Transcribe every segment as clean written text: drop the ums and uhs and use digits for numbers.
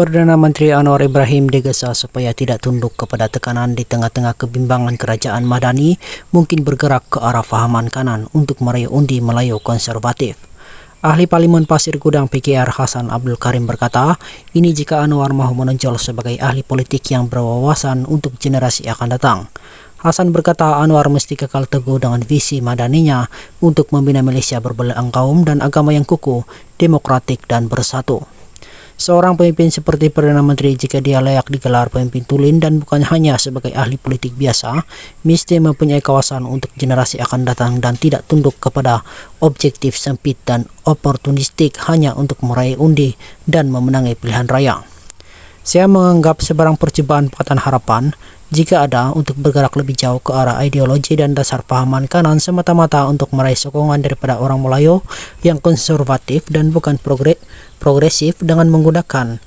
Perdana Menteri Anwar Ibrahim digesa supaya tidak tunduk kepada tekanan di tengah-tengah kebimbangan kerajaan Madani mungkin bergerak ke arah fahaman kanan untuk meraih undi Melayu konservatif. Ahli Parlimen Pasir Gudang PKR Hasan Abdul Karim berkata, ini jika Anwar mahu menonjol sebagai ahli politik yang berwawasan untuk generasi akan datang. Hasan berkata Anwar mesti kekal teguh dengan visi Madaninya untuk membina Malaysia berbelahan kaum dan agama yang kukuh, demokratik dan bersatu. Seorang pemimpin seperti Perdana Menteri jika dia layak digelar pemimpin tulen dan bukan hanya sebagai ahli politik biasa, mesti mempunyai kawasan untuk generasi akan datang dan tidak tunduk kepada objektif sempit dan oportunistik hanya untuk meraih undi dan memenangi pilihan raya. Saya menganggap sebarang percobaan Pakatan Harapan jika ada untuk bergerak lebih jauh ke arah ideologi dan dasar pahaman kanan semata-mata untuk meraih sokongan daripada orang Melayu yang konservatif dan bukan progresif dengan menggunakan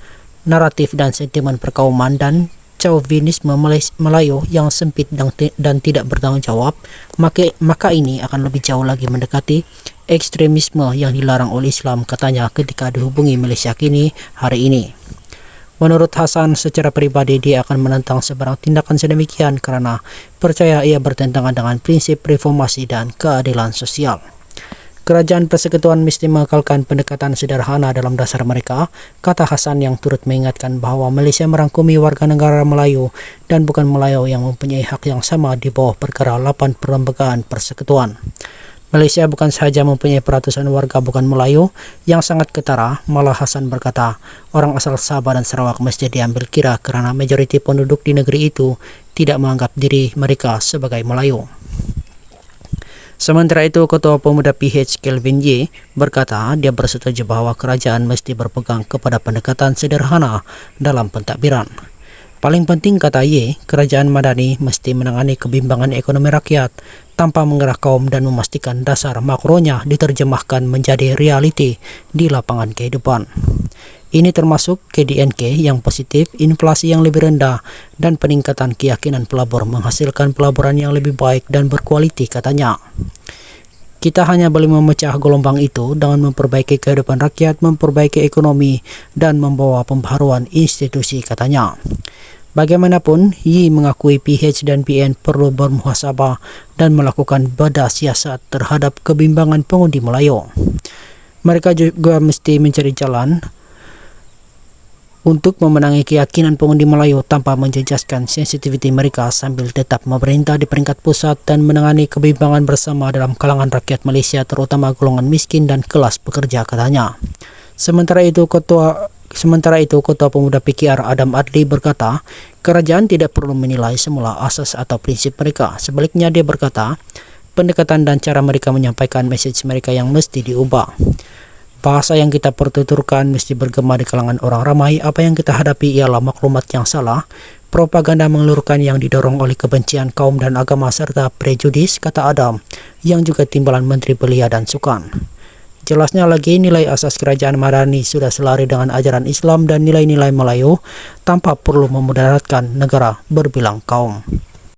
naratif dan sentimen perkauman dan chauvinisme Melayu yang sempit dan tidak bertanggung jawab, maka ini akan lebih jauh lagi mendekati ekstremisme yang dilarang oleh Islam, katanya ketika dihubungi Malaysia Kini hari ini. Menurut Hasan, secara pribadi dia akan menentang sebarang tindakan sedemikian kerana percaya ia bertentangan dengan prinsip reformasi dan keadilan sosial. Kerajaan Persekutuan mesti mengekalkan pendekatan sederhana dalam dasar mereka, kata Hasan yang turut mengingatkan bahawa Malaysia merangkumi warga negara Melayu dan bukan Melayu yang mempunyai hak yang sama di bawah perkara 8 Perlembagaan Persekutuan. Malaysia bukan sahaja mempunyai peratusan warga bukan Melayu yang sangat ketara, malah Hasan berkata, orang asal Sabah dan Sarawak mesti diambil kira kerana majoriti penduduk di negeri itu tidak menganggap diri mereka sebagai Melayu. Sementara itu, Ketua Pemuda PH Kelvin Ye berkata dia bersetuju bahawa kerajaan mesti berpegang kepada pendekatan sederhana dalam pentadbiran. Paling penting, kata Ye, kerajaan Madani mesti menangani kebimbangan ekonomi rakyat tanpa mengerah kaum dan memastikan dasar makronya diterjemahkan menjadi realiti di lapangan kehidupan. Ini termasuk KDNK yang positif, inflasi yang lebih rendah, dan peningkatan keyakinan pelabur menghasilkan pelaburan yang lebih baik dan berkualiti, katanya. Kita hanya boleh memecah gelombang itu dengan memperbaiki kehidupan rakyat, memperbaiki ekonomi, dan membawa pembaharuan institusi, katanya. Bagaimanapun, Yi mengakui PH dan PN perlu bermuhasabah dan melakukan bedah siasat terhadap kebimbangan pengundi Melayu. Mereka juga mesti mencari jalan untuk memenangi keyakinan pengundi Melayu tanpa menjejaskan sensitiviti mereka sambil tetap memerintah di peringkat pusat dan menangani kebimbangan bersama dalam kalangan rakyat Malaysia terutama golongan miskin dan kelas pekerja, katanya. Sementara itu, Ketua Pemuda PKR Adam Adli berkata, kerajaan tidak perlu menilai semula asas atau prinsip mereka. Sebaliknya, dia berkata, pendekatan dan cara mereka menyampaikan mesej mereka yang mesti diubah. Bahasa yang kita pertuturkan mesti bergema di kalangan orang ramai. Apa yang kita hadapi ialah maklumat yang salah, propaganda mengeluarkan yang didorong oleh kebencian kaum dan agama serta prejudis, kata Adam, yang juga timbalan Menteri Belia dan Sukan. Jelasnya lagi, nilai asas kerajaan Madani sudah selari dengan ajaran Islam dan nilai-nilai Melayu tanpa perlu memudaratkan negara berbilang kaum.